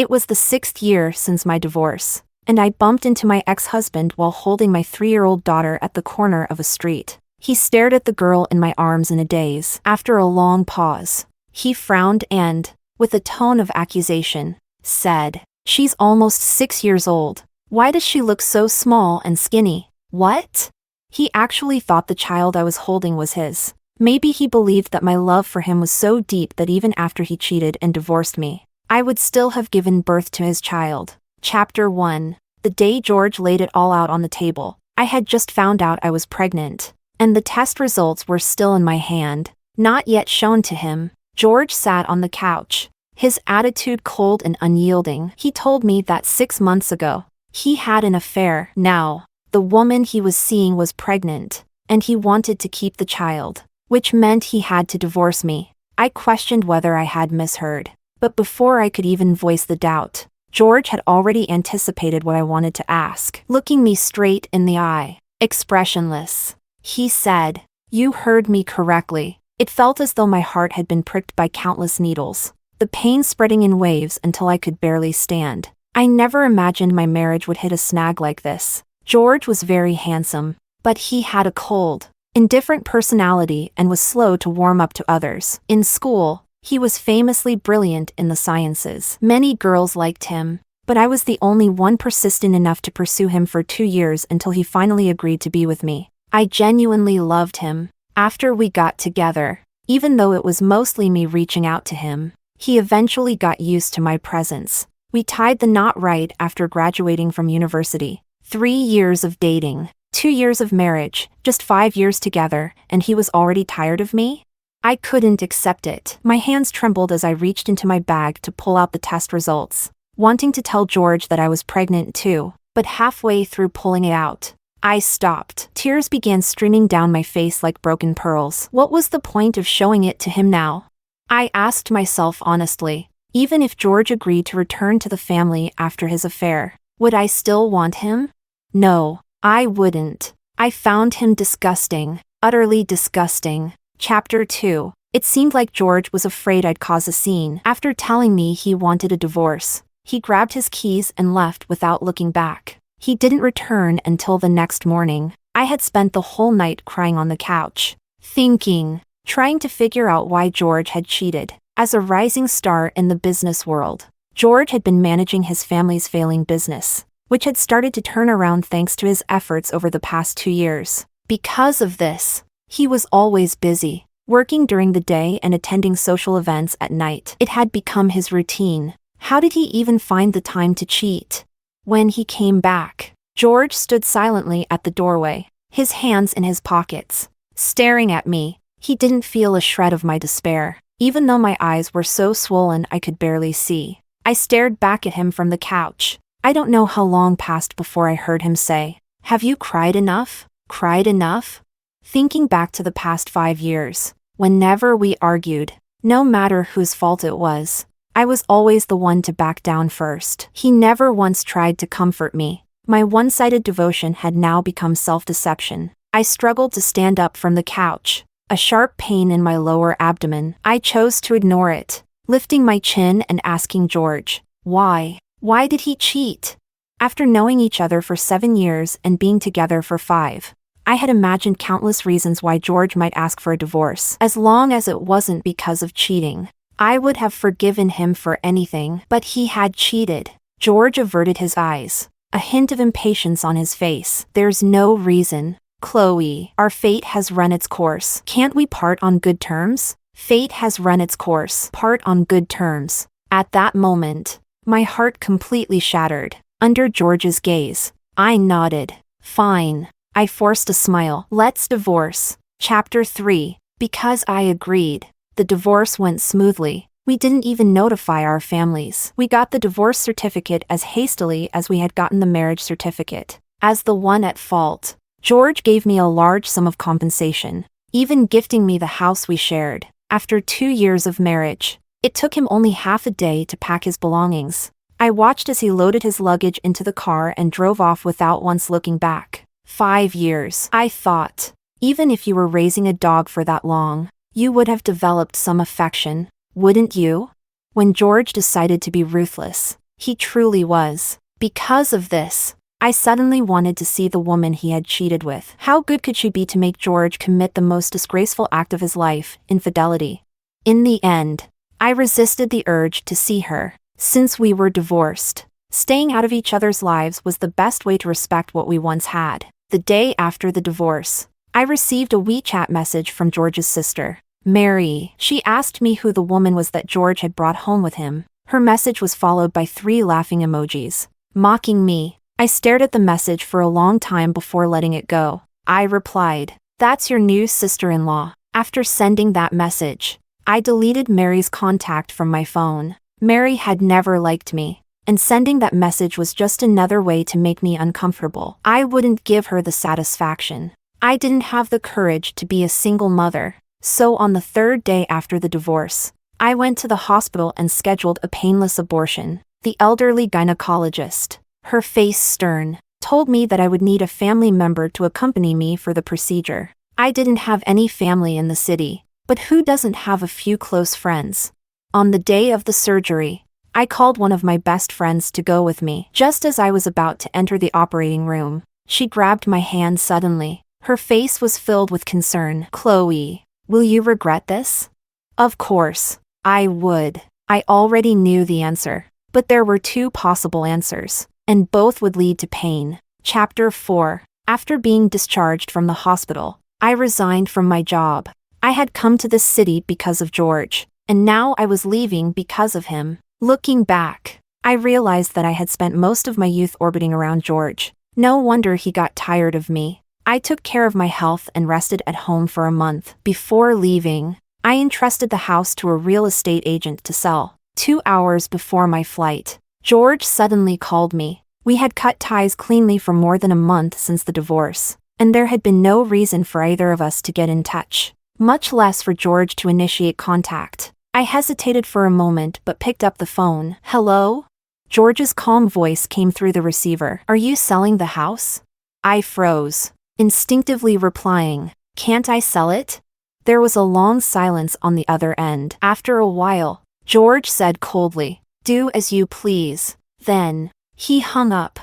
It was the 6th year since my divorce, and I bumped into my ex-husband while holding my 3-year-old daughter at the corner of a street. He stared at the girl in my arms in a daze. After a long pause, he frowned and, with a tone of accusation, said, "She's almost 6 years old. Why does she look so small and skinny?" What? He actually thought the child I was holding was his. Maybe he believed that my love for him was so deep that even after he cheated and divorced me, I would still have given birth to his child. Chapter 1. The day George laid it all out on the table, I had just found out I was pregnant, and the test results were still in my hand, not yet shown to him. George sat on the couch, his attitude cold and unyielding. He told me that 6 months ago, he had an affair. Now, the woman he was seeing was pregnant, and he wanted to keep the child, which meant he had to divorce me. I questioned whether I had misheard, but before I could even voice the doubt, George had already anticipated what I wanted to ask. Looking me straight in the eye, expressionless, he said, "You heard me correctly." It felt as though my heart had been pricked by countless needles, the pain spreading in waves until I could barely stand. I never imagined my marriage would hit a snag like this. George was very handsome, but he had a cold, indifferent personality and was slow to warm up to others. In school, he was famously brilliant in the sciences. Many girls liked him, but I was the only one persistent enough to pursue him for 2 years until he finally agreed to be with me. I genuinely loved him. After we got together, even though it was mostly me reaching out to him, he eventually got used to my presence. We tied the knot right after graduating from university. 3 years of dating, 2 years of marriage, just 5 years together, and he was already tired of me? I couldn't accept it. My hands trembled as I reached into my bag to pull out the test results, wanting to tell George that I was pregnant too, but halfway through pulling it out, I stopped. Tears began streaming down my face like broken pearls. What was the point of showing it to him now? I asked myself honestly, even if George agreed to return to the family after his affair, would I still want him? No, I wouldn't. I found him disgusting, utterly disgusting. Chapter 2. It seemed like George was afraid I'd cause a scene. After telling me he wanted a divorce, he grabbed his keys and left without looking back. He didn't return until the next morning. I had spent the whole night crying on the couch, thinking, trying to figure out why George had cheated. As a rising star in the business world, George had been managing his family's failing business, which had started to turn around thanks to his efforts over the past 2 years. Because of this, he was always busy, working during the day and attending social events at night. It had become his routine. How did he even find the time to cheat? When he came back, George stood silently at the doorway, his hands in his pockets, staring at me. He didn't feel a shred of my despair, even though my eyes were so swollen I could barely see. I stared back at him from the couch. I don't know how long passed before I heard him say, "Have you cried enough? Cried enough?" Thinking back to the past 5 years, whenever we argued, no matter whose fault it was, I was always the one to back down first. He never once tried to comfort me. My one-sided devotion had now become self-deception. I struggled to stand up from the couch, a sharp pain in my lower abdomen. I chose to ignore it, lifting my chin and asking George, why? Why did he cheat? After knowing each other for 7 years and being together for 5, I had imagined countless reasons why George might ask for a divorce. As long as it wasn't because of cheating, I would have forgiven him for anything. But he had cheated. George averted his eyes, a hint of impatience on his face. "There's no reason. Chloe, our fate has run its course. Can't we part on good terms?" Fate has run its course. Part on good terms. At that moment, my heart completely shattered. Under George's gaze, I nodded. Fine. I forced a smile. Let's divorce. Chapter 3. Because I agreed, the divorce went smoothly. We didn't even notify our families. We got the divorce certificate as hastily as we had gotten the marriage certificate. As the one at fault, George gave me a large sum of compensation, even gifting me the house we shared. After 2 years of marriage, it took him only half a day to pack his belongings. I watched as he loaded his luggage into the car and drove off without once looking back. 5 years. I thought, even if you were raising a dog for that long, you would have developed some affection, wouldn't you? When George decided to be ruthless, He truly was. Because of this, I suddenly wanted to see the woman he had cheated with. How good could she be to make George commit the most disgraceful act of his life, infidelity? In the end, I resisted the urge to see her. Since we were divorced, staying out of each other's lives was the best way to respect what we once had. The day after the divorce, I received a WeChat message from George's sister, Mary. She asked me who the woman was that George had brought home with him. Her message was followed by 3 laughing emojis, mocking me. I stared at the message for a long time before letting it go. I replied, "That's your new sister-in-law." After sending that message, I deleted Mary's contact from my phone. Mary had never liked me, and sending that message was just another way to make me uncomfortable. I wouldn't give her the satisfaction. I didn't have the courage to be a single mother. So on the 3rd day after the divorce, I went to the hospital and scheduled a painless abortion. The elderly gynecologist, her face stern, told me that I would need a family member to accompany me for the procedure. I didn't have any family in the city, but who doesn't have a few close friends? On the day of the surgery, I called one of my best friends to go with me. Just as I was about to enter the operating room, she grabbed my hand suddenly. Her face was filled with concern. "Chloe, will you regret this?" Of course, I would. I already knew the answer, but there were 2 possible answers, and both would lead to pain. Chapter 4. After being discharged from the hospital, I resigned from my job. I had come to this city because of George, and now I was leaving because of him. Looking back, I realized that I had spent most of my youth orbiting around George. No wonder he got tired of me. I took care of my health and rested at home for a month. Before leaving, I entrusted the house to a real estate agent to sell. 2 hours before my flight, George suddenly called me. We had cut ties cleanly for more than a month since the divorce, and there had been no reason for either of us to get in touch, much less for George to initiate contact. I hesitated for a moment but picked up the phone. "Hello?" George's calm voice came through the receiver. "Are you selling the house?" I froze, instinctively replying, "Can't I sell it?" There was a long silence on the other end. After a while, George said coldly, "Do as you please." Then, he hung up.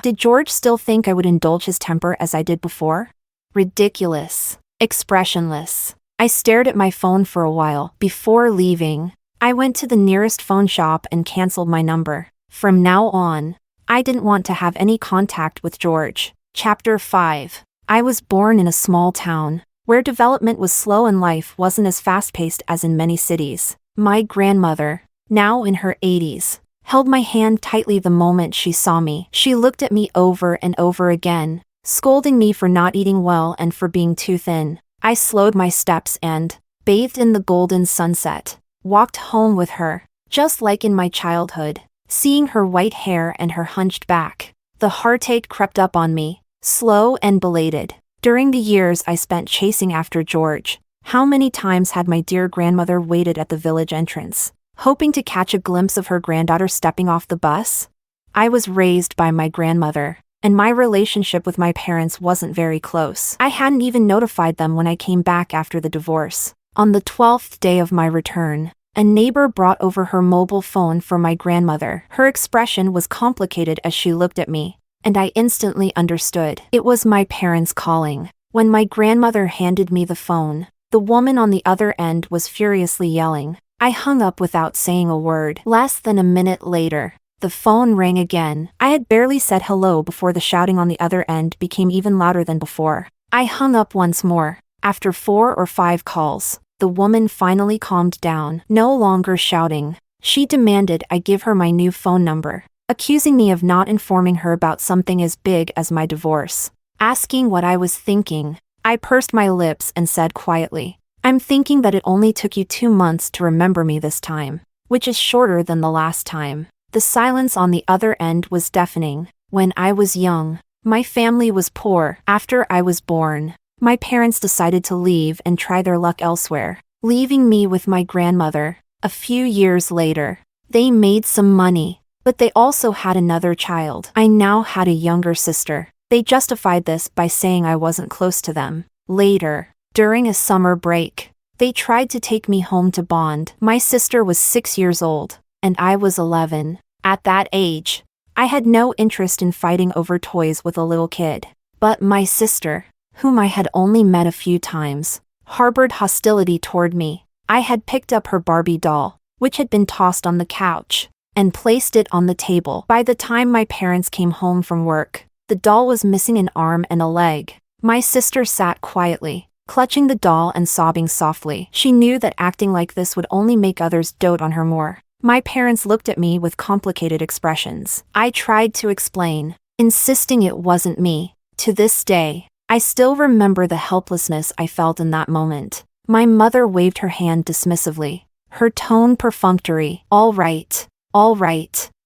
Did George still think I would indulge his temper as I did before? Ridiculous. Expressionless. I stared at my phone for a while. Before leaving, I went to the nearest phone shop and canceled my number. From now on, I didn't want to have any contact with George. Chapter 5. I was born in a small town, where development was slow and life wasn't as fast-paced as in many cities. My grandmother, now in her 80s, held my hand tightly the moment she saw me. She looked at me over and over again, scolding me for not eating well and for being too thin. I slowed my steps and, bathed in the golden sunset, walked home with her, just like in my childhood. Seeing her white hair and her hunched back, the heartache crept up on me, slow and belated. During the years I spent chasing after George, how many times had my dear grandmother waited at the village entrance, hoping to catch a glimpse of her granddaughter stepping off the bus? I was raised by my grandmother, and my relationship with my parents wasn't very close. I hadn't even notified them when I came back after the divorce. On the 12th day of my return, a neighbor brought over her mobile phone for my grandmother. Her expression was complicated as she looked at me, and I instantly understood. It was my parents calling. When my grandmother handed me the phone, the woman on the other end was furiously yelling. I hung up without saying a word. Less than a minute later, the phone rang again. I had barely said hello before the shouting on the other end became even louder than before. I hung up once more. After 4 or 5 calls, the woman finally calmed down. No longer shouting, she demanded I give her my new phone number, accusing me of not informing her about something as big as my divorce. Asking what I was thinking, I pursed my lips and said quietly, "I'm thinking that it only took you 2 months to remember me this time, which is shorter than the last time." The silence on the other end was deafening. When I was young, my family was poor. After I was born, my parents decided to leave and try their luck elsewhere, leaving me with my grandmother. A few years later, they made some money, but they also had another child. I now had a younger sister. They justified this by saying I wasn't close to them. Later, during a summer break, they tried to take me home to bond. My sister was 6 years old, and I was 11. At that age, I had no interest in fighting over toys with a little kid. But my sister, whom I had only met a few times, harbored hostility toward me. I had picked up her Barbie doll, which had been tossed on the couch, and placed it on the table. By the time my parents came home from work, the doll was missing an arm and a leg. My sister sat quietly, clutching the doll and sobbing softly. She knew that acting like this would only make others dote on her more. My parents looked at me with complicated expressions. I tried to explain, insisting it wasn't me. To this day, I still remember the helplessness I felt in that moment. My mother waved her hand dismissively, her tone perfunctory. All right,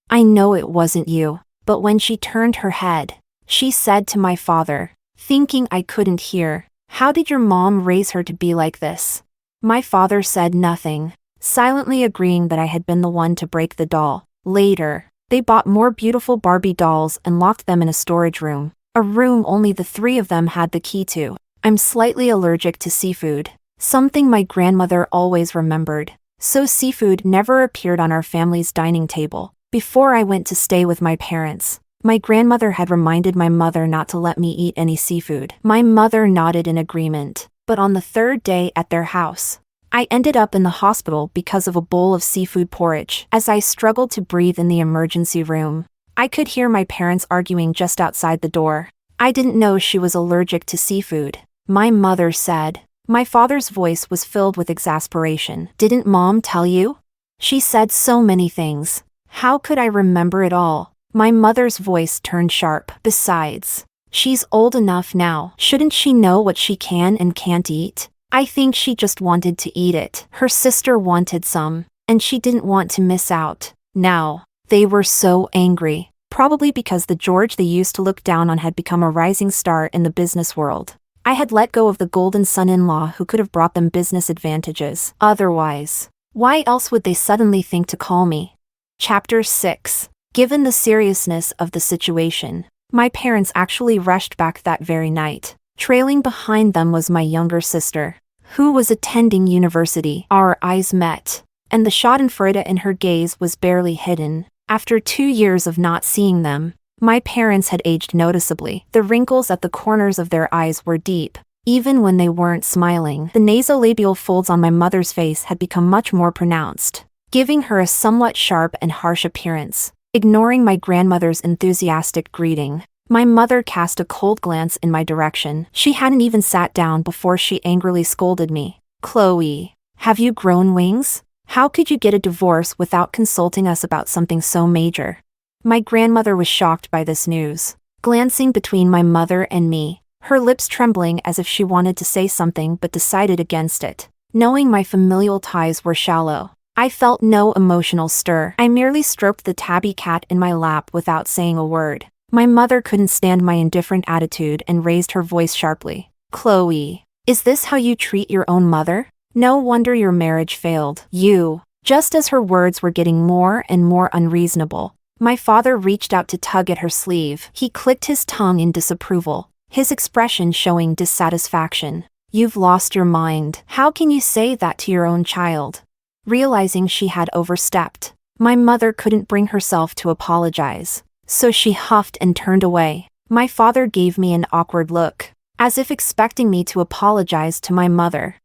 I know it wasn't you. But when she turned her head, she said to my father, thinking I couldn't hear, "How did your mom raise her to be like this?" My father said nothing, silently agreeing that I had been the one to break the doll. Later, they bought more beautiful Barbie dolls and locked them in a storage room, a room only the three of them had the key to. I'm slightly allergic to seafood, something my grandmother always remembered, so seafood never appeared on our family's dining table. Before I went to stay with my parents, my grandmother had reminded my mother not to let me eat any seafood. My mother nodded in agreement, but on the third day at their house, I ended up in the hospital because of a bowl of seafood porridge. As I struggled to breathe in the emergency room, I could hear my parents arguing just outside the door. I didn't know she was allergic to seafood, my mother said. My father's voice was filled with exasperation. Didn't Mom tell you? She said so many things. How could I remember it all? My mother's voice turned sharp. Besides, she's old enough now. Shouldn't she know what she can and can't eat? I think she just wanted to eat it. Her sister wanted some, and she didn't want to miss out. Now, they were so angry, probably because the George they used to look down on had become a rising star in the business world. I had let go of the golden son-in-law who could have brought them business advantages. Otherwise, why else would they suddenly think to call me? Chapter 6. Given the seriousness of the situation, my parents actually rushed back that very night. Trailing behind them was my younger sister, who was attending university. Our eyes met, and the schadenfreude in her gaze was barely hidden. After 2 years of not seeing them, my parents had aged noticeably. The wrinkles at the corners of their eyes were deep, even when they weren't smiling. The nasolabial folds on my mother's face had become much more pronounced, giving her a somewhat sharp and harsh appearance. Ignoring my grandmother's enthusiastic greeting, my mother cast a cold glance in my direction. She hadn't even sat down before she angrily scolded me. "Chloe, have you grown wings? How could you get a divorce without consulting us about something so major?" My grandmother was shocked by this news, glancing between my mother and me, her lips trembling as if she wanted to say something but decided against it. Knowing my familial ties were shallow, I felt no emotional stir. I merely stroked the tabby cat in my lap without saying a word. My mother couldn't stand my indifferent attitude and raised her voice sharply. "Chloe, is this how you treat your own mother? No wonder your marriage failed. You." Just as her words were getting more and more unreasonable, my father reached out to tug at her sleeve. He clicked his tongue in disapproval, his expression showing dissatisfaction. "You've lost your mind. How can you say that to your own child?" Realizing she had overstepped, my mother couldn't bring herself to apologize, so she huffed and turned away. My father gave me an awkward look, as if expecting me to apologize to my mother.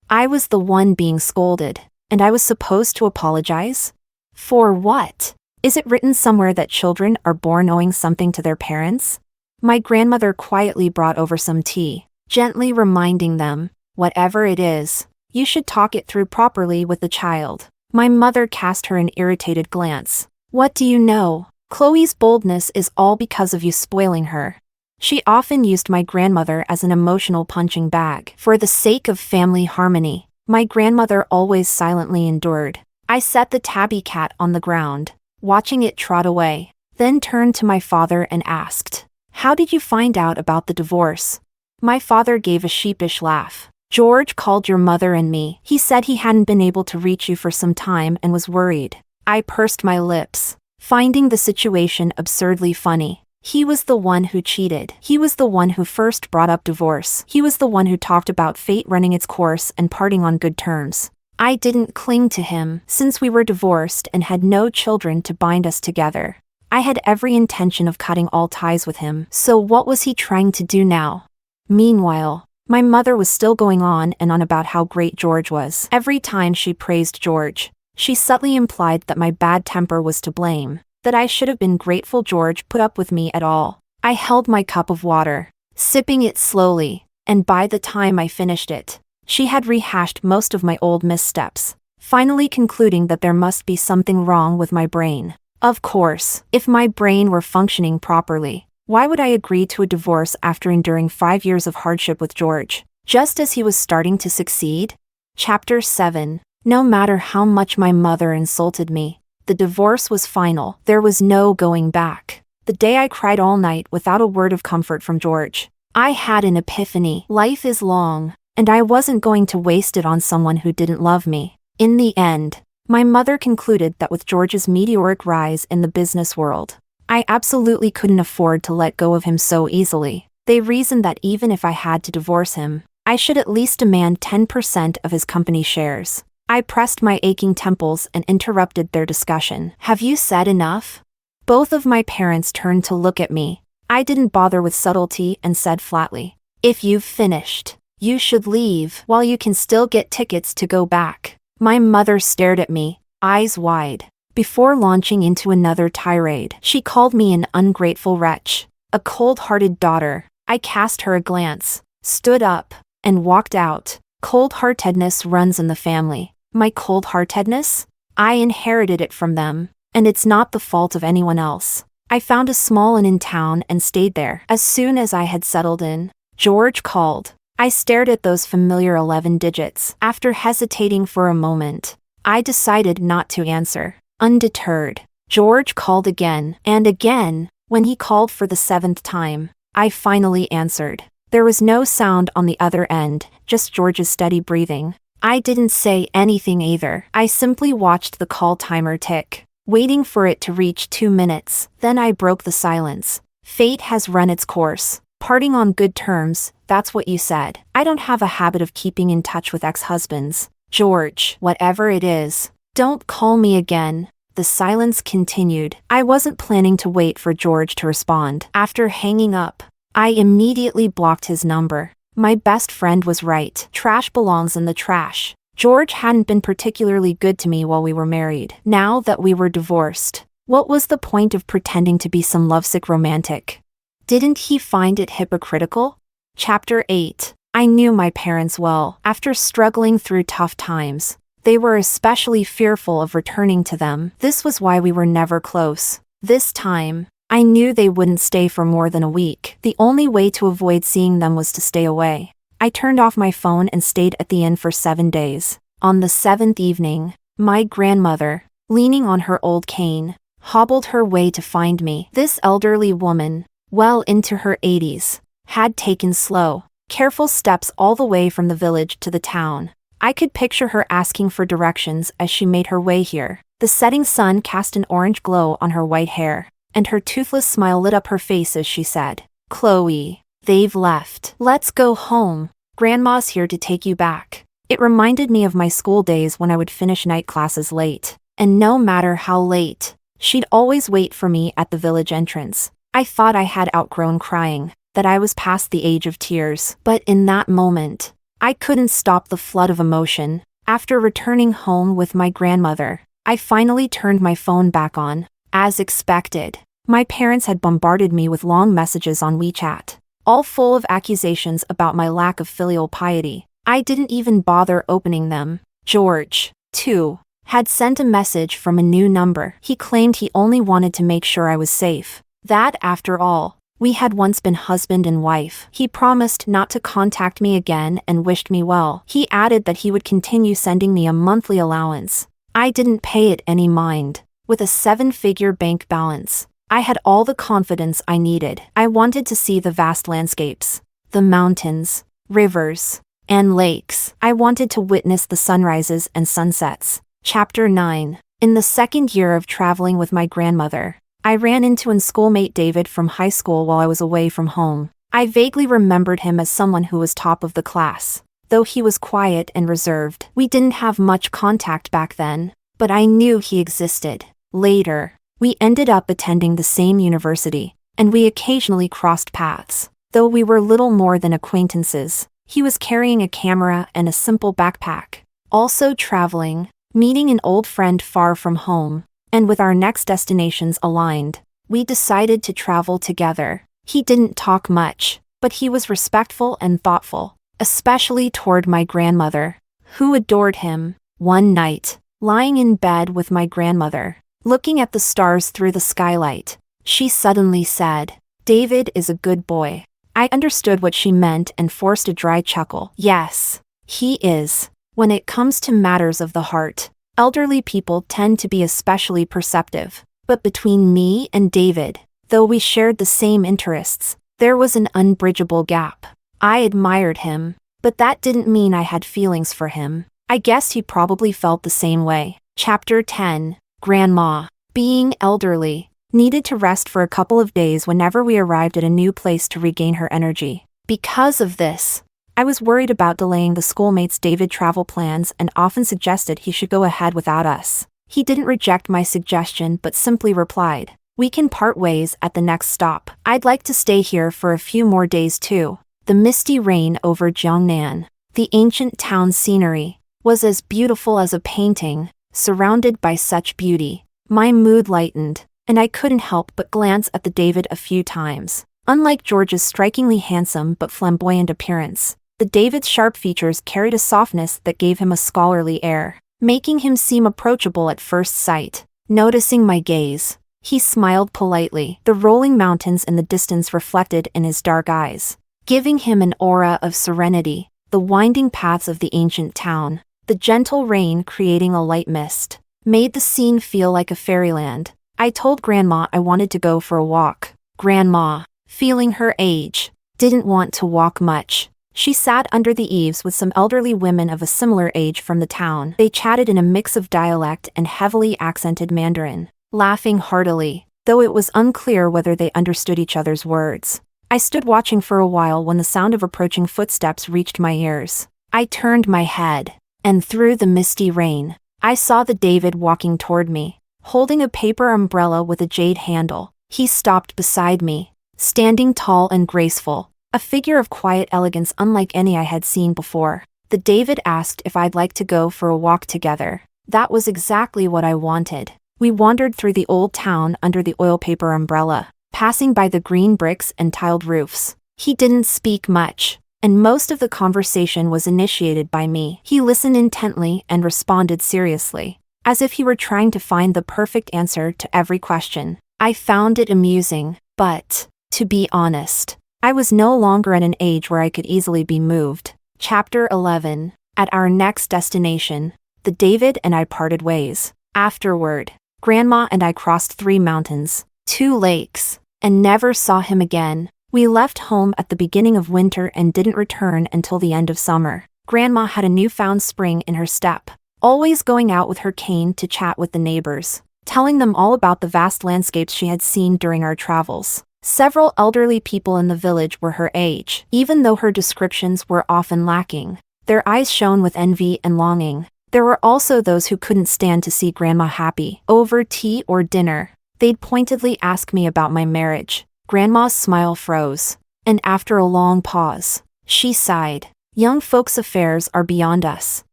I was the one being scolded, and I was supposed to apologize? For what? Is it written somewhere that children are born owing something to their parents? My grandmother quietly brought over some tea, gently reminding them, "Whatever it is, you should talk it through properly with the child." My mother cast her an irritated glance. "What do you know? Chloe's boldness is all because of you spoiling her." She often used my grandmother as an emotional punching bag. For the sake of family harmony, my grandmother always silently endured. I set the tabby cat on the ground, watching it trot away, then turned to my father and asked, "How did you find out about the divorce?" My father gave a sheepish laugh. "George called your mother and me. He said he hadn't been able to reach you for some time and was worried." I pursed my lips, finding the situation absurdly funny. He was the one who cheated. He was the one who first brought up divorce. He was the one who talked about fate running its course and parting on good terms. I didn't cling to him since we were divorced and had no children to bind us together. I had every intention of cutting all ties with him, so what was he trying to do now? Meanwhile, my mother was still going on and on about how great George was. Every time she praised George, she subtly implied that my bad temper was to blame, that I should have been grateful George put up with me at all. I held my cup of water, sipping it slowly, and by the time I finished it, she had rehashed most of my old missteps, finally concluding that there must be something wrong with my brain. Of course, if my brain were functioning properly, why would I agree to a divorce after enduring 5 years of hardship with George, just as he was starting to succeed? Chapter 7. No matter how much my mother insulted me, the divorce was final. There was no going back. The day I cried all night without a word of comfort from George, I had an epiphany. Life is long, and I wasn't going to waste it on someone who didn't love me. In the end, my mother concluded that with George's meteoric rise in the business world, I absolutely couldn't afford to let go of him so easily. They reasoned that even if I had to divorce him, I should at least demand 10% of his company shares. I pressed my aching temples and interrupted their discussion. Have you said enough? Both of my parents turned to look at me. I didn't bother with subtlety and said flatly, "If you've finished, you should leave while you can still get tickets to go back." My mother stared at me, eyes wide, before launching into another tirade. She called me an ungrateful wretch, a cold-hearted daughter. I cast her a glance, stood up, and walked out. Cold-heartedness runs in the family. My cold-heartedness? I inherited it from them, and it's not the fault of anyone else. I found a small inn in town and stayed there. As soon as I had settled in, George called. I stared at those familiar 11 digits. After hesitating for a moment, I decided not to answer. Undeterred, George called again and again. When he called for the 7th time, I finally answered. There was no sound on the other end, just George's steady breathing. I didn't say anything either. I simply watched the call timer tick, waiting for it to reach 2 minutes. Then I broke the silence. Fate has run its course. Parting on good terms, that's what you said. I don't have a habit of keeping in touch with ex-husbands. George, whatever it is, don't call me again. The silence continued. I wasn't planning to wait for George to respond. After hanging up, I immediately blocked his number. My best friend was right. Trash belongs in the trash. George hadn't been particularly good to me while we were married. Now that we were divorced, what was the point of pretending to be some lovesick romantic? Didn't he find it hypocritical? Chapter 8. I knew my parents well. After struggling through tough times, they were especially fearful of returning to them. This was why we were never close. This time, I knew they wouldn't stay for more than a week. The only way to avoid seeing them was to stay away. I turned off my phone and stayed at the inn for 7 days. On the 7th evening, my grandmother, leaning on her old cane, hobbled her way to find me. This elderly woman, well into her 80s, had taken slow, careful steps all the way from the village to the town. I could picture her asking for directions as she made her way here. The setting sun cast an orange glow on her white hair, and her toothless smile lit up her face as she said, "Chloe, they've left. Let's go home. Grandma's here to take you back." It reminded me of my school days when I would finish night classes late, and no matter how late, she'd always wait for me at the village entrance. I thought I had outgrown crying, that I was past the age of tears, but in that moment, I couldn't stop the flood of emotion. After returning home with my grandmother, I finally turned my phone back on. As expected, my parents had bombarded me with long messages on WeChat, all full of accusations about my lack of filial piety. I didn't even bother opening them. George, too, had sent a message from a new number. He claimed he only wanted to make sure I was safe. That, after all, we had once been husband and wife. He promised not to contact me again and wished me well. He added that he would continue sending me a monthly allowance. I didn't pay it any mind. With a 7-figure bank balance, I had all the confidence I needed. I wanted to see the vast landscapes, the mountains, rivers, and lakes. I wanted to witness the sunrises and sunsets. Chapter 9. In the 2nd year of traveling with my grandmother, I ran into an schoolmate David from high school while I was away from home. I vaguely remembered him as someone who was top of the class. though he was quiet and reserved. We didn't have much contact back then, but I knew he existed. Later, we ended up attending the same university, and we occasionally crossed paths. Though we were little more than acquaintances, he was carrying a camera and a simple backpack. Also traveling, meeting an old friend far from home, and with our next destinations aligned, we decided to travel together. He didn't talk much, but he was respectful and thoughtful, especially toward my grandmother, who adored him. One night, lying in bed with my grandmother, looking at the stars through the skylight, she suddenly said, "David is a good boy." I understood what she meant and forced a dry chuckle. Yes, he is. When it comes to matters of the heart, elderly people tend to be especially perceptive. But between me and David, though we shared the same interests, there was an unbridgeable gap. I admired him, but that didn't mean I had feelings for him. I guess he probably felt the same way. Chapter 10. Grandma, being elderly, needed to rest for a couple of days whenever we arrived at a new place to regain her energy. Because of this, I was worried about delaying the schoolmates' David travel plans and often suggested he should go ahead without us. He didn't reject my suggestion but simply replied, "We can part ways at the next stop. I'd like to stay here for a few more days too." The misty rain over Jiangnan, the ancient town scenery, was as beautiful as a painting. Surrounded by such beauty, my mood lightened, and I couldn't help but glance at the David a few times. Unlike George's strikingly handsome but flamboyant appearance, the David's sharp features carried a softness that gave him a scholarly air, making him seem approachable at first sight. Noticing my gaze, he smiled politely, the rolling mountains in the distance reflected in his dark eyes, giving him an aura of serenity. The winding paths of the ancient town, the gentle rain creating a light mist, made the scene feel like a fairyland. I told Grandma I wanted to go for a walk. Grandma, feeling her age, didn't want to walk much. She sat under the eaves with some elderly women of a similar age from the town. They chatted in a mix of dialect and heavily accented Mandarin, laughing heartily, though it was unclear whether they understood each other's words. I stood watching for a while when the sound of approaching footsteps reached my ears. I turned my head, and through the misty rain, I saw the David walking toward me, holding a paper umbrella with a jade handle. He stopped beside me, standing tall and graceful, a figure of quiet elegance unlike any I had seen before. The David asked if I'd like to go for a walk together. That was exactly what I wanted. We wandered through the old town under the oil paper umbrella, passing by the green bricks and tiled roofs. He didn't speak much, and most of the conversation was initiated by me. He listened intently and responded seriously, as if he were trying to find the perfect answer to every question. I found it amusing, but, to be honest, I was no longer at an age where I could easily be moved. Chapter 11. At our next destination, the David and I parted ways. Afterward, Grandma and I crossed 3 mountains, 2 lakes, and never saw him again. We left home at the beginning of winter and didn't return until the end of summer. Grandma had a newfound spring in her step, always going out with her cane to chat with the neighbors, telling them all about the vast landscapes she had seen during our travels. Several elderly people in the village were her age. Even though her descriptions were often lacking, their eyes shone with envy and longing. There were also those who couldn't stand to see Grandma happy. Over tea or dinner, they'd pointedly ask me about my marriage. Grandma's smile froze, and after a long pause, she sighed. "Young folks' affairs are beyond us,"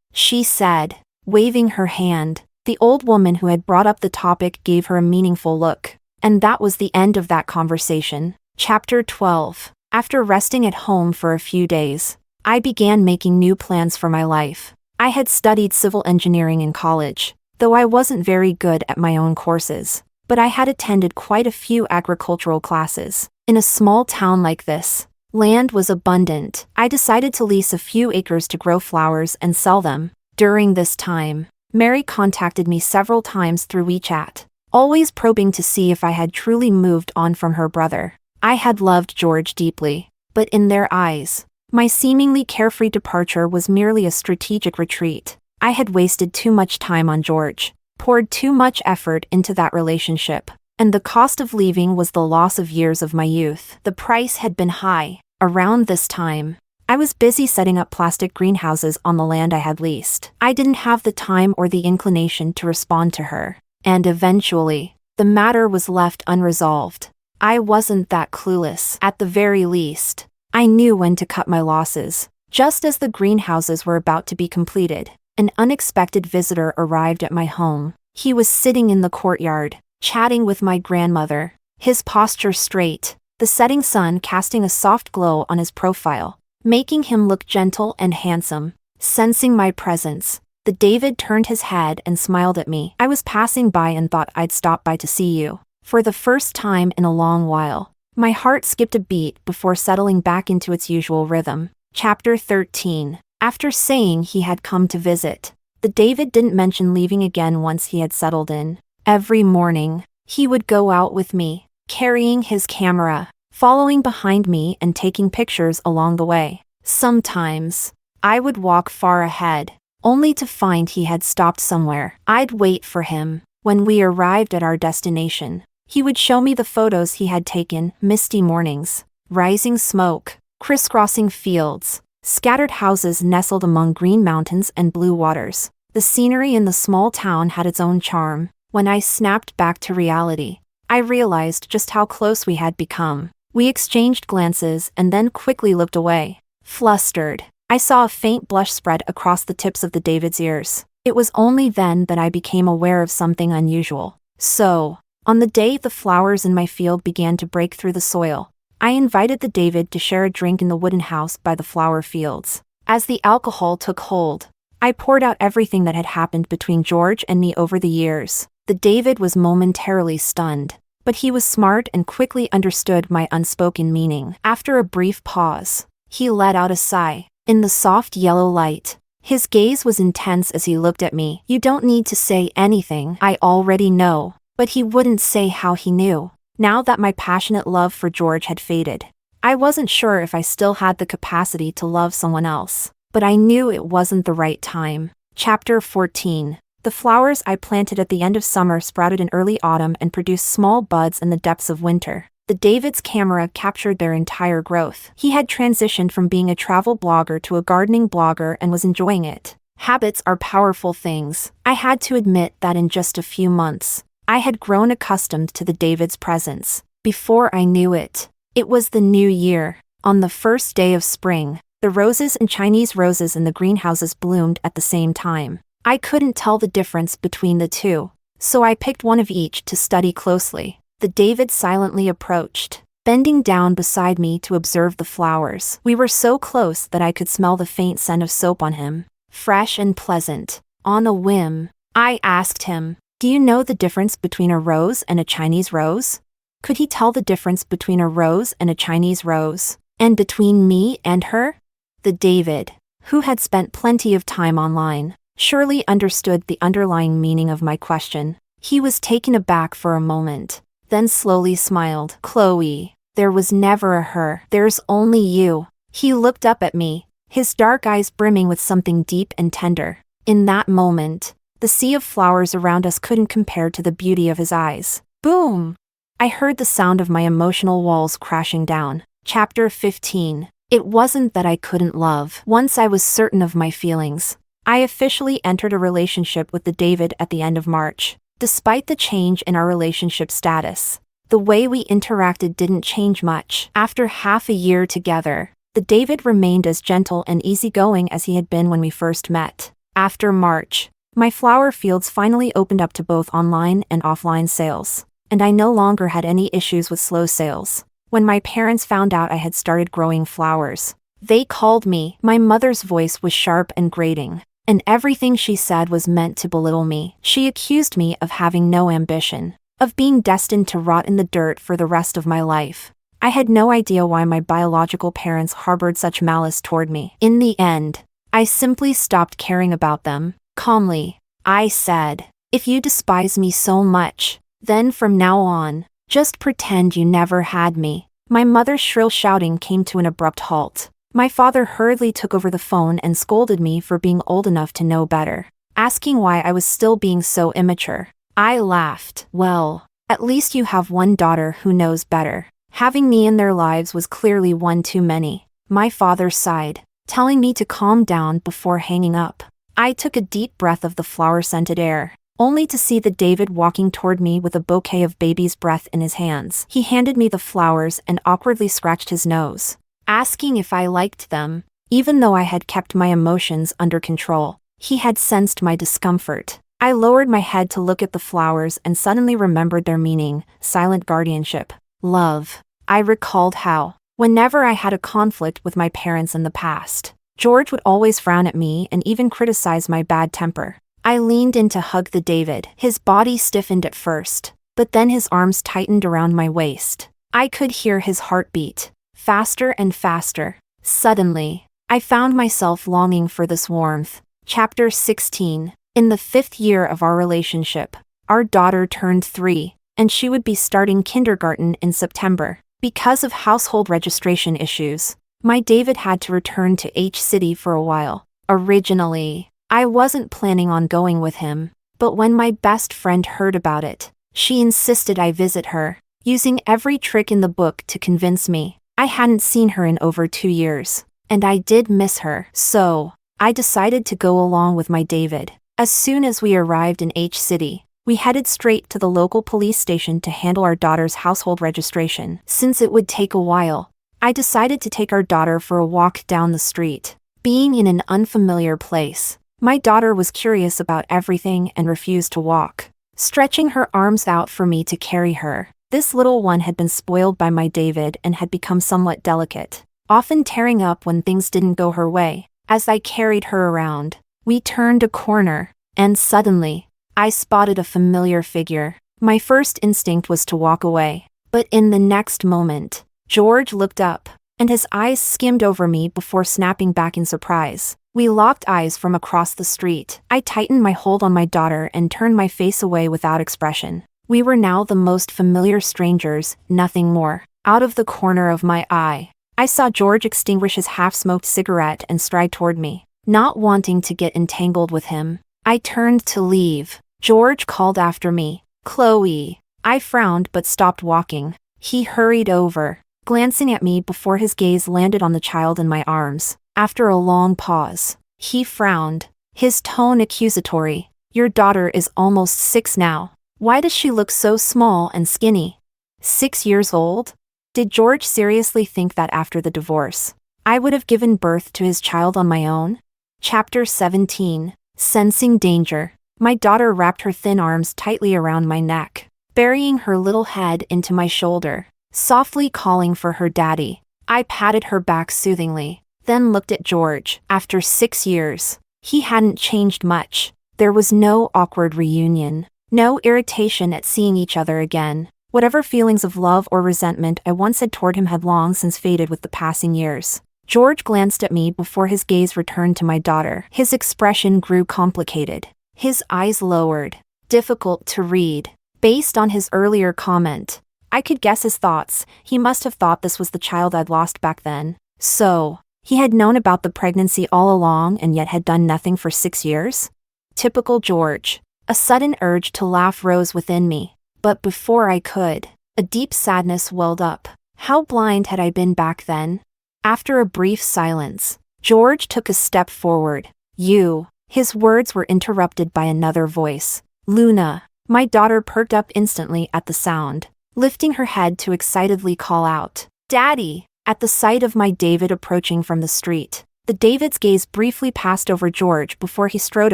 she said, waving her hand. The old woman who had brought up the topic gave her a meaningful look, and that was the end of that conversation. Chapter 12. After resting at home for a few days, I began making new plans for my life. I had studied civil engineering in college, though I wasn't very good at my own courses, but I had attended quite a few agricultural classes. In a small town like this, land was abundant. I decided to lease a few acres to grow flowers and sell them. During this time, Mary contacted me several times through WeChat, always probing to see if I had truly moved on from her brother. I had loved George deeply, but in their eyes, my seemingly carefree departure was merely a strategic retreat. I had wasted too much time on George, poured too much effort into that relationship, and the cost of leaving was the loss of years of my youth. The price had been high. Around this time, I was busy setting up plastic greenhouses on the land I had leased. I didn't have the time or the inclination to respond to her. And eventually, the matter was left unresolved. I wasn't that clueless. At the very least, I knew when to cut my losses. Just as the greenhouses were about to be completed, an unexpected visitor arrived at my home. He was sitting in the courtyard, chatting with my grandmother, his posture straight, the setting sun casting a soft glow on his profile, making him look gentle and handsome. Sensing my presence, the David turned his head and smiled at me. I was passing by and thought I'd stop by to see you. For the first time in a long while, my heart skipped a beat before settling back into its usual rhythm. Chapter 13. After saying he had come to visit, the David didn't mention leaving again once he had settled in. Every morning, he would go out with me, carrying his camera, following behind me and taking pictures along the way. Sometimes, I would walk far ahead, only to find he had stopped somewhere. I'd wait for him. When we arrived at our destination, he would show me the photos he had taken: misty mornings, rising smoke, crisscrossing fields, scattered houses nestled among green mountains and blue waters. The scenery in the small town had its own charm. When I snapped back to reality, I realized just how close we had become. We exchanged glances and then quickly looked away. Flustered, I saw a faint blush spread across the tips of the David's ears. It was only then that I became aware of something unusual. So, on the day the flowers in my field began to break through the soil, I invited the David to share a drink in the wooden house by the flower fields. As the alcohol took hold, I poured out everything that had happened between George and me over the years. The David was momentarily stunned, but he was smart and quickly understood my unspoken meaning. After a brief pause, he let out a sigh. In the soft yellow light, his gaze was intense as he looked at me. "You don't need to say anything, I already know." But he wouldn't say how he knew. Now that my passionate love for George had faded, I wasn't sure if I still had the capacity to love someone else. But I knew it wasn't the right time. Chapter 14. The flowers I planted at the end of summer sprouted in early autumn and produced small buds in the depths of winter. The David's camera captured their entire growth. He had transitioned from being a travel blogger to a gardening blogger and was enjoying it. Habits are powerful things. I had to admit that in just a few months, I had grown accustomed to the David's presence. Before I knew it, it was the new year. On the first day of spring, the roses and Chinese roses in the greenhouses bloomed at the same time. I couldn't tell the difference between the two, so I picked one of each to study closely. The David silently approached, bending down beside me to observe the flowers. We were so close that I could smell the faint scent of soap on him, fresh and pleasant. On a whim, I asked him, "Do you know the difference between a rose and a Chinese rose?" Could he tell the difference between a rose and a Chinese rose? And between me and her? The David, who had spent plenty of time online, surely understood the underlying meaning of my question. He was taken aback for a moment, then slowly smiled. "Chloe, there was never a her. There's only you." He looked up at me, his dark eyes brimming with something deep and tender. In that moment, the sea of flowers around us couldn't compare to the beauty of his eyes. Boom! I heard the sound of my emotional walls crashing down. Chapter 15. It wasn't that I couldn't love. Once I was certain of my feelings, I officially entered a relationship with the David at the end of March. Despite the change in our relationship status, the way we interacted didn't change much. After half a year together, the David remained as gentle and easygoing as he had been when we first met. After March, my flower fields finally opened up to both online and offline sales, and I no longer had any issues with slow sales. When my parents found out I had started growing flowers, they called me. My mother's voice was sharp and grating, and everything she said was meant to belittle me. She accused me of having no ambition, of being destined to rot in the dirt for the rest of my life. I had no idea why my biological parents harbored such malice toward me. In the end, I simply stopped caring about them. Calmly, I said, "If you despise me so much, then from now on, just pretend you never had me." My mother's shrill shouting came to an abrupt halt. My father hurriedly took over the phone and scolded me for being old enough to know better, asking why I was still being so immature. I laughed. "Well, at least you have one daughter who knows better." Having me in their lives was clearly one too many. My father sighed, telling me to calm down before hanging up. I took a deep breath of the flower-scented air, only to see the David walking toward me with a bouquet of baby's breath in his hands. He handed me the flowers and awkwardly scratched his nose, asking if I liked them. Even though I had kept my emotions under control, he had sensed my discomfort. I lowered my head to look at the flowers and suddenly remembered their meaning: silent guardianship, love. I recalled how, whenever I had a conflict with my parents in the past, George would always frown at me and even criticize my bad temper. I leaned in to hug the David. His body stiffened at first, but then his arms tightened around my waist. I could hear his heartbeat, faster and faster. Suddenly, I found myself longing for this warmth. Chapter 16. In the 5th year of our relationship, our daughter turned 3, and she would be starting kindergarten in September. Because of household registration issues, my David had to return to H City for a while. Originally, I wasn't planning on going with him, but when my best friend heard about it, she insisted I visit her, using every trick in the book to convince me. I hadn't seen her in over 2 years, and I did miss her, so I decided to go along with my David. As soon as we arrived in H City, we headed straight to the local police station to handle our daughter's household registration. Since it would take a while, I decided to take our daughter for a walk down the street. Being in an unfamiliar place, my daughter was curious about everything and refused to walk, stretching her arms out for me to carry her. This little one had been spoiled by my David and had become somewhat delicate, often tearing up when things didn't go her way. As I carried her around, we turned a corner, and suddenly, I spotted a familiar figure. My first instinct was to walk away, but in the next moment, George looked up, and his eyes skimmed over me before snapping back in surprise. We locked eyes from across the street. I tightened my hold on my daughter and turned my face away without expression. We were now the most familiar strangers, nothing more. Out of the corner of my eye, I saw George extinguish his half-smoked cigarette and stride toward me. Not wanting to get entangled with him, I turned to leave. George called after me, "Chloe." I frowned but stopped walking. He hurried over, glancing at me before his gaze landed on the child in my arms. After a long pause, he frowned, his tone accusatory. "Your daughter is almost 6 now. Why does she look so small and skinny? 6 years old?" Did George seriously think that after the divorce, I would have given birth to his child on my own? Chapter 17. Sensing danger. My daughter wrapped her thin arms tightly around my neck, burying her little head into my shoulder, softly calling for her daddy. I patted her back soothingly, then looked at George. After 6 years, he hadn't changed much. There was no awkward reunion, no irritation at seeing each other again. Whatever feelings of love or resentment I once had toward him had long since faded with the passing years. George glanced at me before his gaze returned to my daughter. His expression grew complicated. His eyes lowered, difficult to read. Based on his earlier comment, I could guess his thoughts. He must have thought this was the child I'd lost back then. So, he had known about the pregnancy all along and yet had done nothing for 6 years? Typical George. A sudden urge to laugh rose within me. But before I could, a deep sadness welled up. How blind had I been back then? After a brief silence, George took a step forward. "You." His words were interrupted by another voice. "Luna." My daughter perked up instantly at the sound, lifting her head to excitedly call out, "Daddy!" At the sight of my David approaching from the street, the David's gaze briefly passed over George before he strode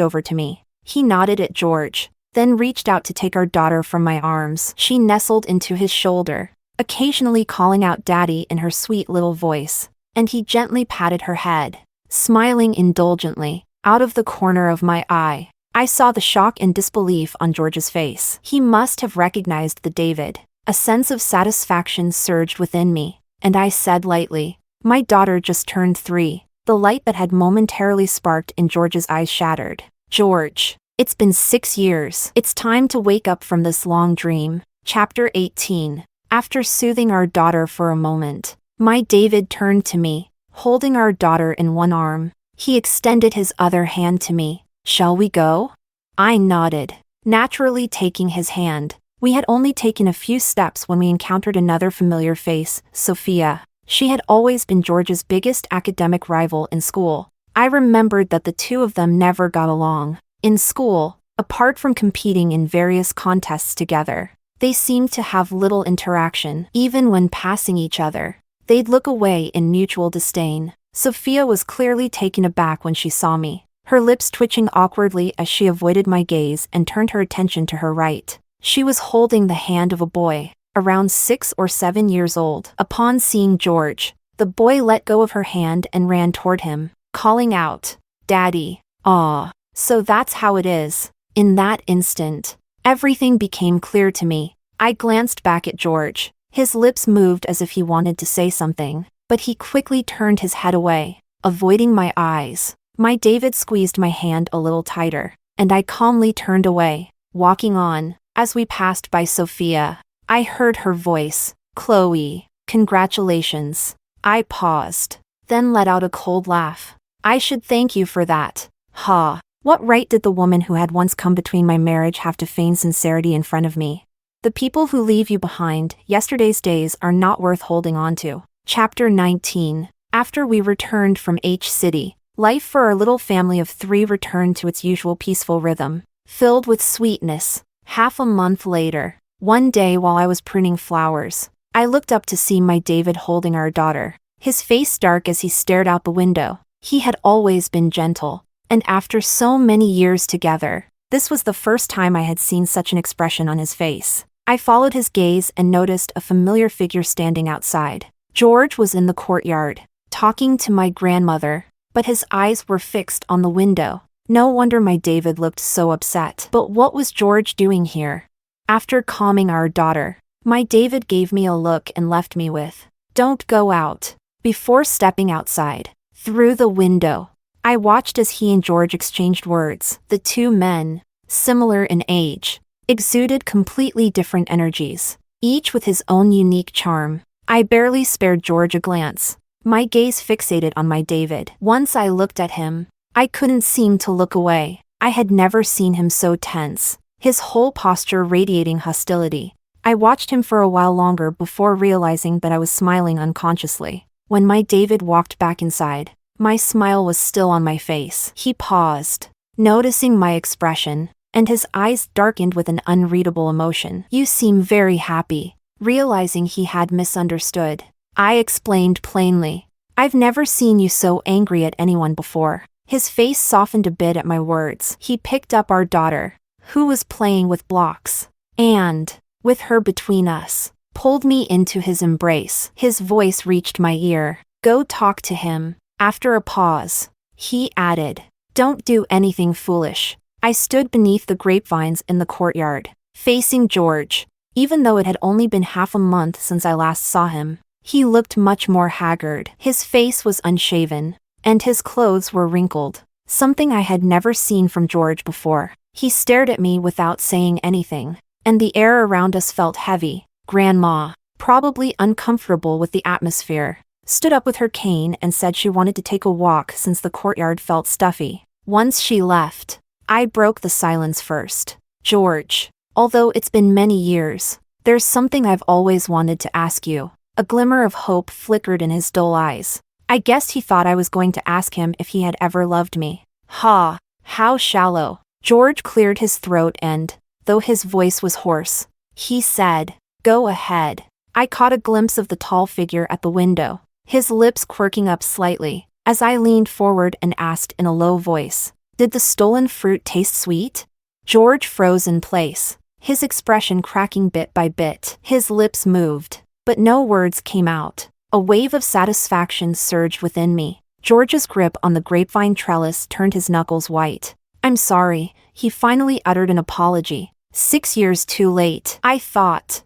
over to me. He nodded at George, then reached out to take our daughter from my arms. She nestled into his shoulder, occasionally calling out "Daddy" in her sweet little voice, and he gently patted her head, smiling indulgently. Out of the corner of my eye, I saw the shock and disbelief on George's face. He must have recognized the David. A sense of satisfaction surged within me, and I said lightly, "My daughter just turned 3. The light that had momentarily sparked in George's eyes shattered. "George, it's been 6 years. It's time to wake up from this long dream." Chapter 18. After soothing our daughter for a moment, my David turned to me, holding our daughter in one arm. He extended his other hand to me. "Shall we go?" I nodded, naturally taking his hand. We had only taken a few steps when we encountered another familiar face, Sophia. She had always been George's biggest academic rival in school. I remembered that the two of them never got along. In school, apart from competing in various contests together, they seemed to have little interaction. Even when passing each other, they'd look away in mutual disdain. Sophia was clearly taken aback when she saw me, her lips twitching awkwardly as she avoided my gaze and turned her attention to her right. She was holding the hand of a boy, around 6 or 7 years old. Upon seeing George, the boy let go of her hand and ran toward him, calling out, "Daddy." "Aw, so that's how it is." In that instant, everything became clear to me. I glanced back at George. His lips moved as if he wanted to say something, but he quickly turned his head away, avoiding my eyes. My David squeezed my hand a little tighter, and I calmly turned away, walking on. As we passed by Sophia, I heard her voice, "Chloe, congratulations." I paused, then let out a cold laugh. "I should thank you for that." Ha! What right did the woman who had once come between my marriage have to feign sincerity in front of me? The people who leave you behind, yesterday's days, are not worth holding on to. Chapter 19. After we returned from H City, life for our little family of 3 returned to its usual peaceful rhythm, filled with sweetness. Half a month later, one day while I was pruning flowers, I looked up to see my David holding our daughter, his face dark as he stared out the window. He had always been gentle, and after so many years together, this was the first time I had seen such an expression on his face. I followed his gaze and noticed a familiar figure standing outside. George was in the courtyard, talking to my grandmother, but his eyes were fixed on the window. No wonder my David looked so upset. But what was George doing here? After calming our daughter, my David gave me a look and left me with, "Don't go out." Before stepping outside, through the window, I watched as he and George exchanged words. The two men, similar in age, exuded completely different energies, each with his own unique charm. I barely spared George a glance, my gaze fixated on my David. Once I looked at him, I couldn't seem to look away. I had never seen him so tense, his whole posture radiating hostility. I watched him for a while longer before realizing that I was smiling unconsciously. When my David walked back inside, my smile was still on my face. He paused, noticing my expression, and his eyes darkened with an unreadable emotion. "You seem very happy." Realizing he had misunderstood, I explained plainly, "I've never seen you so angry at anyone before." His face softened a bit at my words. He picked up our daughter, who was playing with blocks, and, with her between us, pulled me into his embrace. His voice reached my ear. "Go talk to him." After a pause, he added, "Don't do anything foolish." I stood beneath the grapevines in the courtyard, facing George. Even though it had only been half a month since I last saw him, he looked much more haggard. His face was unshaven, and his clothes were wrinkled, something I had never seen from George before. He stared at me without saying anything, and the air around us felt heavy. Grandma, probably uncomfortable with the atmosphere, stood up with her cane and said she wanted to take a walk since the courtyard felt stuffy. Once she left, I broke the silence first. "George, although it's been many years, there's something I've always wanted to ask you." A glimmer of hope flickered in his dull eyes. I guessed he thought I was going to ask him if he had ever loved me. Ha! How shallow. George cleared his throat and, though his voice was hoarse, he said, "Go ahead." I caught a glimpse of the tall figure at the window, his lips quirking up slightly, as I leaned forward and asked in a low voice, "Did the stolen fruit taste sweet?" George froze in place, his expression cracking bit by bit. His lips moved, but no words came out. A wave of satisfaction surged within me. George's grip on the grapevine trellis turned his knuckles white. "I'm sorry," he finally uttered an apology. 6 years too late. I thought,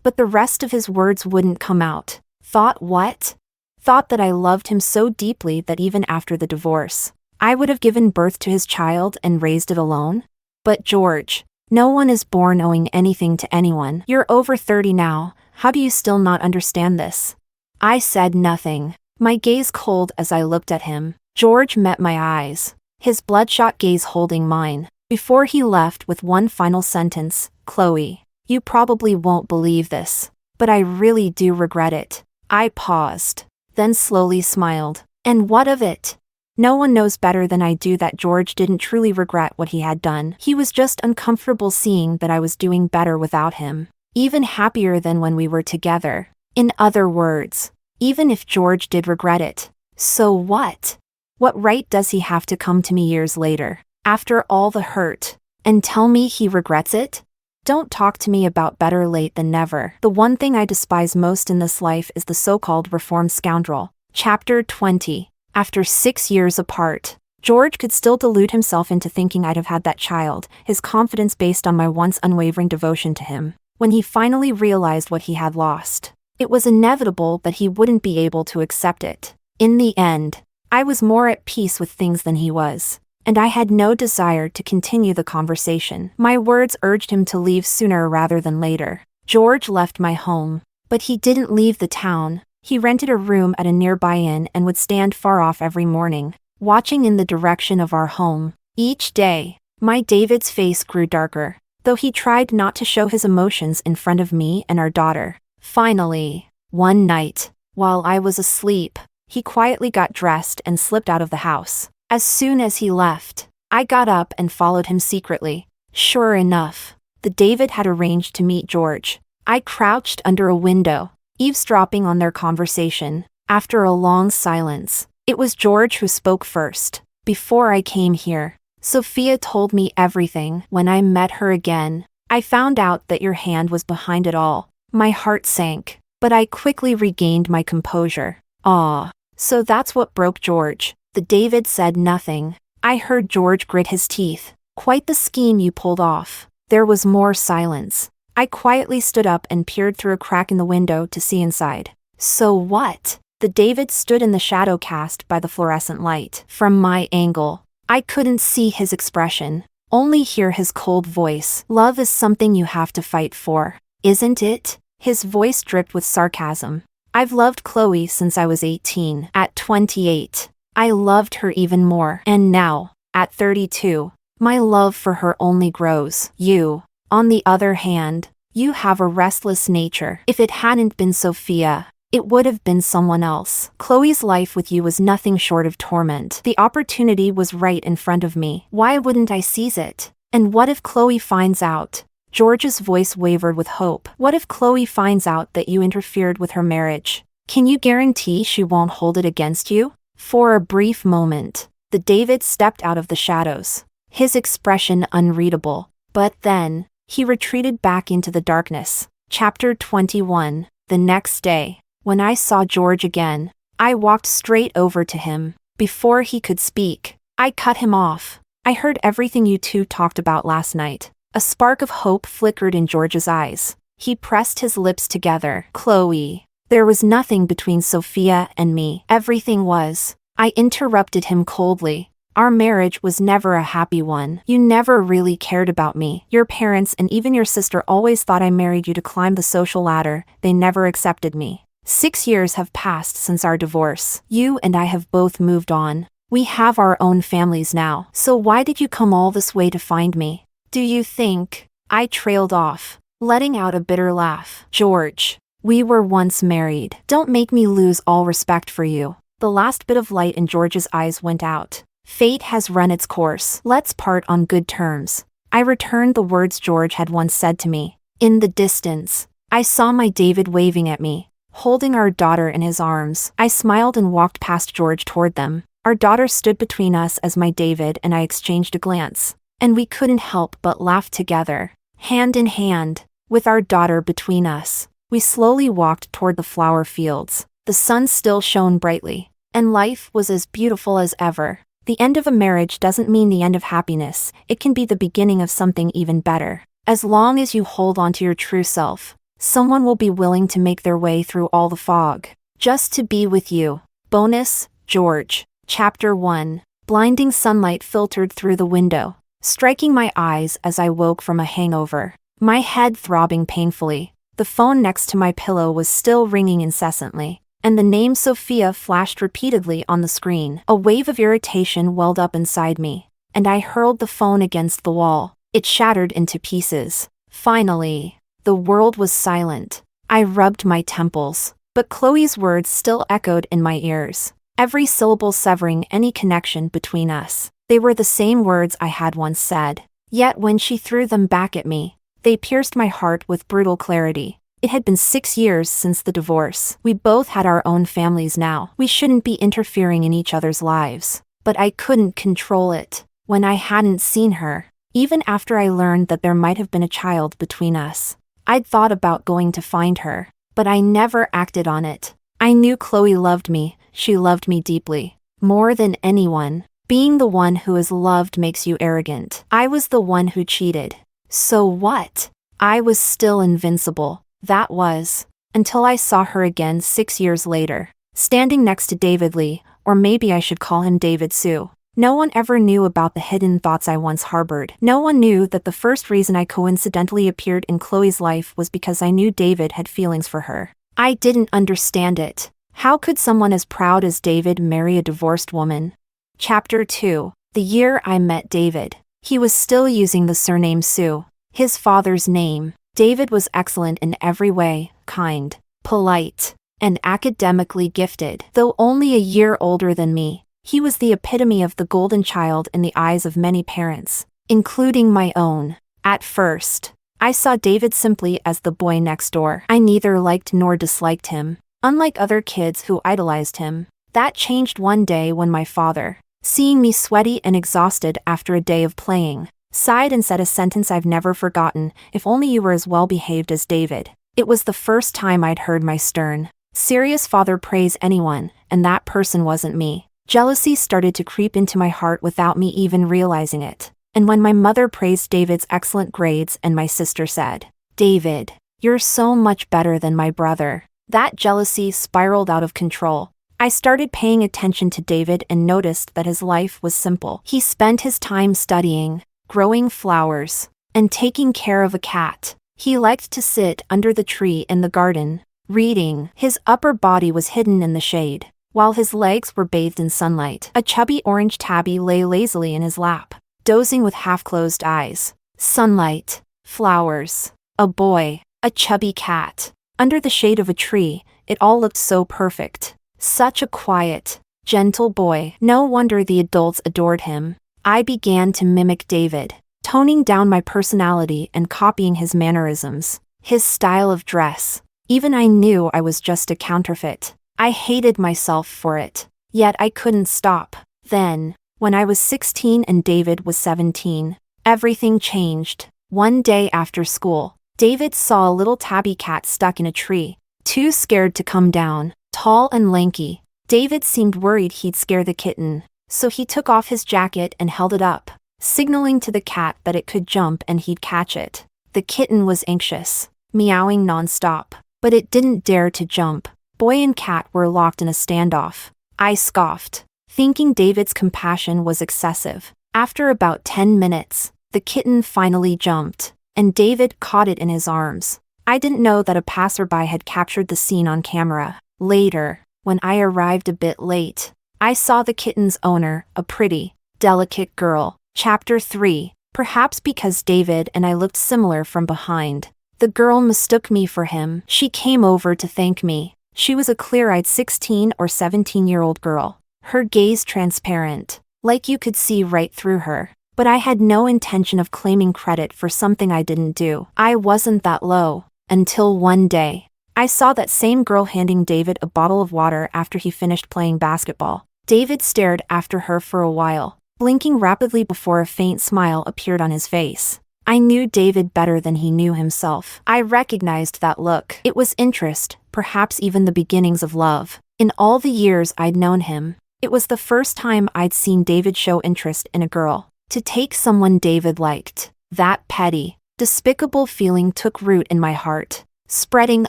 but the rest of his words wouldn't come out. Thought what? Thought that I loved him so deeply that even after the divorce, I would have given birth to his child and raised it alone? But George, no one is born owing anything to anyone. You're over 30 now. How do you still not understand this? I said nothing, my gaze cold as I looked at him. George met my eyes, his bloodshot gaze holding mine, before he left with one final sentence, "Chloe, you probably won't believe this, but I really do regret it. I paused, then slowly smiled. And what of it? No one knows better than I do that George didn't truly regret what he had done. He was just uncomfortable seeing that I was doing better without him. Even happier than when we were together. In other words, even if George did regret it, so what? What right does he have to come to me years later, after all the hurt, and tell me he regrets it? Don't talk to me about better late than never. The one thing I despise most in this life is the so-called reformed scoundrel. Chapter 20. After 6 years apart, George could still delude himself into thinking I'd have had that child, his confidence based on my once unwavering devotion to him. When he finally realized what he had lost, it was inevitable that he wouldn't be able to accept it. In the end, I was more at peace with things than he was, and I had no desire to continue the conversation. My words urged him to leave sooner rather than later. George left my home, but he didn't leave the town. He rented a room at a nearby inn and would stand far off every morning, watching in the direction of our home. Each day, my David's face grew darker, though he tried not to show his emotions in front of me and our daughter. Finally, one night, while I was asleep, he quietly got dressed and slipped out of the house. As soon as he left, I got up and followed him secretly. Sure enough, the David had arranged to meet George. I crouched under a window, eavesdropping on their conversation. After a long silence, it was George who spoke first. Before I came here, Sophia told me everything. When I met her again, I found out that your hand was behind it all. My heart sank, but I quickly regained my composure. Ah, so that's what broke George. The David said nothing. I heard George grit his teeth. Quite the scheme you pulled off. There was more silence. I quietly stood up and peered through a crack in the window to see inside. So what? The David stood in the shadow cast by the fluorescent light. From my angle, I couldn't see his expression, only hear his cold voice. Love is something you have to fight for, isn't it? His voice dripped with sarcasm. I've loved Chloe since I was 18. At 28, I loved her even more. And now, at 32, my love for her only grows. You, on the other hand, you have a restless nature. If it hadn't been Sophia, it would have been someone else. Chloe's life with you was nothing short of torment. The opportunity was right in front of me. Why wouldn't I seize it? And what if Chloe finds out? George's voice wavered with hope. What if Chloe finds out that you interfered with her marriage? Can you guarantee she won't hold it against you? For a brief moment, the David stepped out of the shadows, his expression unreadable. But then, he retreated back into the darkness. Chapter 21. The next day, when I saw George again, I walked straight over to him. Before he could speak, I cut him off. I heard everything you two talked about last night. A spark of hope flickered in George's eyes. He pressed his lips together. Chloe. There was nothing between Sophia and me. Everything was. I interrupted him coldly. Our marriage was never a happy one. You never really cared about me. Your parents and even your sister always thought I married you to climb the social ladder. They never accepted me. 6 years have passed since our divorce. You and I have both moved on. We have our own families now. So why did you come all this way to find me? Do you think? I trailed off, letting out a bitter laugh. George, we were once married. Don't make me lose all respect for you. The last bit of light in George's eyes went out. Fate has run its course. Let's part on good terms. I returned the words George had once said to me. In the distance, I saw my David waving at me, holding our daughter in his arms. I smiled and walked past George toward them. Our daughter stood between us as my David and I exchanged a glance, and we couldn't help but laugh together. Hand in hand, with our daughter between us, we slowly walked toward the flower fields. The sun still shone brightly, and life was as beautiful as ever. The end of a marriage doesn't mean the end of happiness. It can be the beginning of something even better. As long as you hold on to your true self, someone will be willing to make their way through all the fog, just to be with you. Bonus, George. Chapter 1. Blinding sunlight filtered through the window, striking my eyes as I woke from a hangover, my head throbbing painfully. The phone next to my pillow was still ringing incessantly, and the name Sophia flashed repeatedly on the screen. A wave of irritation welled up inside me, and I hurled the phone against the wall. It shattered into pieces. Finally, the world was silent. I rubbed my temples, but Chloe's words still echoed in my ears, every syllable severing any connection between us. They were the same words I had once said. Yet when she threw them back at me, they pierced my heart with brutal clarity. It had been 6 years since the divorce. We both had our own families now. We shouldn't be interfering in each other's lives. But I couldn't control it. When I hadn't seen her, even after I learned that there might have been a child between us, I'd thought about going to find her, but I never acted on it. I knew Chloe loved me. She loved me deeply. More than anyone. Being the one who is loved makes you arrogant. I was the one who cheated. So what? I was still invincible. That was. Until I saw her again 6 years later, standing next to David Lee, or maybe I should call him David Sue. No one ever knew about the hidden thoughts I once harbored. No one knew that the first reason I coincidentally appeared in Chloe's life was because I knew David had feelings for her. I didn't understand it. How could someone as proud as David marry a divorced woman? Chapter 2. The year I met David. He was still using the surname Sue, his father's name. David was excellent in every way, kind, polite, and academically gifted. Though only a year older than me, he was the epitome of the golden child in the eyes of many parents, including my own. At first, I saw David simply as the boy next door. I neither liked nor disliked him, unlike other kids who idolized him. That changed one day when my father, seeing me sweaty and exhausted after a day of playing, sighed and said a sentence I've never forgotten: "If only you were as well behaved as David." It was the first time I'd heard my stern, serious father praise anyone, and that person wasn't me. Jealousy started to creep into my heart without me even realizing it. And when my mother praised David's excellent grades and my sister said, "David, you're so much better than my brother," that jealousy spiraled out of control. I started paying attention to David and noticed that his life was simple. He spent his time studying, growing flowers, and taking care of a cat. He liked to sit under the tree in the garden, reading. His upper body was hidden in the shade, while his legs were bathed in sunlight. A chubby orange tabby lay lazily in his lap, dozing with half-closed eyes. Sunlight, flowers, a boy, a chubby cat. Under the shade of a tree, it all looked so perfect. Such a quiet, gentle boy. No wonder the adults adored him. I began to mimic David, toning down my personality and copying his mannerisms, his style of dress. Even I knew I was just a counterfeit. I hated myself for it, yet I couldn't stop. Then, when I was 16 and David was 17, everything changed. One day after school, David saw a little tabby cat stuck in a tree, too scared to come down. Tall and lanky, David seemed worried he'd scare the kitten, so he took off his jacket and held it up, signaling to the cat that it could jump and he'd catch it. The kitten was anxious, meowing nonstop, but it didn't dare to jump. Boy and cat were locked in a standoff. I scoffed, thinking David's compassion was excessive. After about 10 minutes, the kitten finally jumped, and David caught it in his arms. I didn't know that a passerby had captured the scene on camera. Later, when I arrived a bit late, I saw the kitten's owner, a pretty, delicate girl. Chapter 3. Perhaps because David and I looked similar from behind, the girl mistook me for him. She came over to thank me. She was a clear-eyed 16 or 17-year-old girl, her gaze transparent, like you could see right through her. But I had no intention of claiming credit for something I didn't do. I wasn't that low, until one day, I saw that same girl handing David a bottle of water after he finished playing basketball. David stared after her for a while, blinking rapidly before a faint smile appeared on his face. I knew David better than he knew himself. I recognized that look. It was interest, perhaps even the beginnings of love. In all the years I'd known him, it was the first time I'd seen David show interest in a girl. To take someone David liked, that petty, despicable feeling took root in my heart, spreading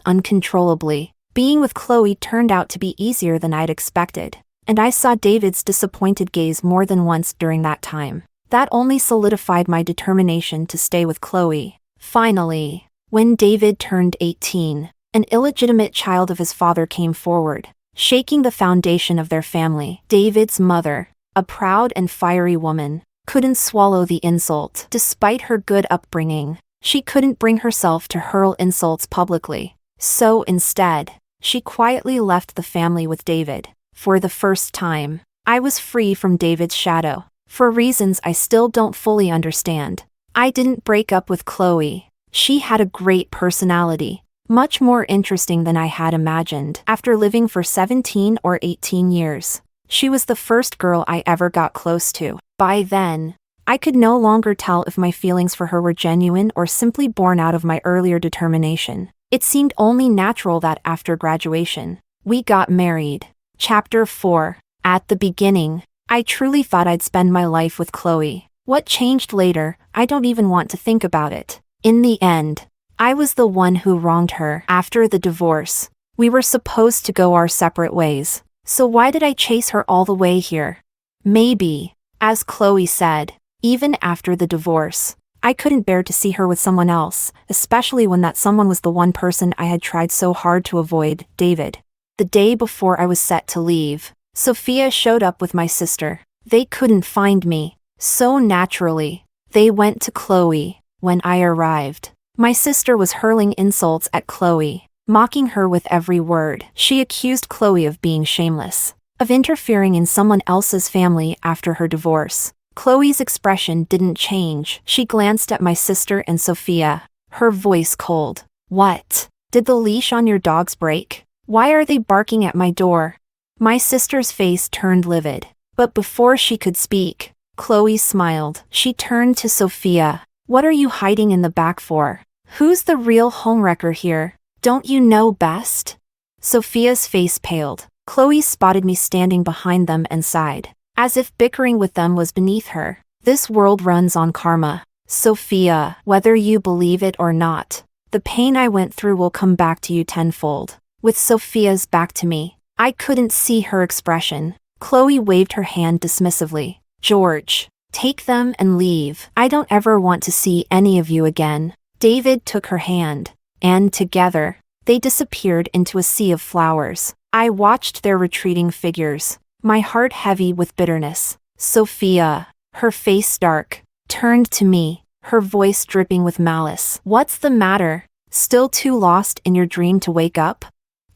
uncontrollably. Being with Chloe turned out to be easier than I'd expected, and I saw David's disappointed gaze more than once during that time. That only solidified my determination to stay with Chloe. Finally, when David turned 18, an illegitimate child of his father came forward, shaking the foundation of their family. David's mother, a proud and fiery woman, couldn't swallow the insult. Despite her good upbringing, she couldn't bring herself to hurl insults publicly. So instead, she quietly left the family with David. For the first time, I was free from David's shadow, for reasons I still don't fully understand. I didn't break up with Chloe. She had a great personality, much more interesting than I had imagined. After living for 17 or 18 years, she was the first girl I ever got close to. By then, I could no longer tell if my feelings for her were genuine or simply born out of my earlier determination. It seemed only natural that after graduation, we got married. Chapter 4. At the beginning, I truly thought I'd spend my life with Chloe. What changed later, I don't even want to think about it. In the end, I was the one who wronged her. After the divorce, we were supposed to go our separate ways. So why did I chase her all the way here? Maybe, as Chloe said, even after the divorce, I couldn't bear to see her with someone else, especially when that someone was the one person I had tried so hard to avoid, David. The day before I was set to leave, Sophia showed up with my sister. They couldn't find me, so naturally, they went to Chloe. When I arrived, my sister was hurling insults at Chloe, mocking her with every word. She accused Chloe of being shameless, of interfering in someone else's family after her divorce. Chloe's expression didn't change. She glanced at my sister and Sophia, her voice cold. What? Did the leash on your dogs break? Why are they barking at my door? My sister's face turned livid, but before she could speak, Chloe smiled. She turned to Sophia. What are you hiding in the back for? Who's the real homewrecker here? Don't you know best? Sophia's face paled. Chloe spotted me standing behind them and sighed, as if bickering with them was beneath her. This world runs on karma. Sophia, whether you believe it or not, the pain I went through will come back to you tenfold. With Sophia's back to me, I couldn't see her expression. Chloe waved her hand dismissively. George, take them and leave. I don't ever want to see any of you again. David took her hand, and together, they disappeared into a sea of flowers. I watched their retreating figures, my heart heavy with bitterness. Sophia, her face dark, turned to me, her voice dripping with malice. What's the matter? Still too lost in your dream to wake up?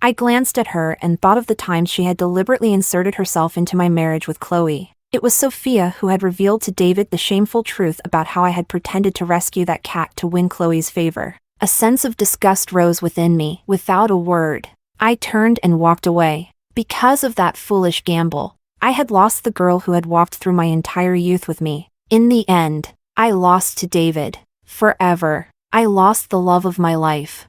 I glanced at her and thought of the times she had deliberately inserted herself into my marriage with Chloe. It was Sophia who had revealed to David the shameful truth about how I had pretended to rescue that cat to win Chloe's favor. A sense of disgust rose within me. Without a word, I turned and walked away. Because of that foolish gamble, I had lost the girl who had walked through my entire youth with me. In the end, I lost to David. Forever. I lost the love of my life.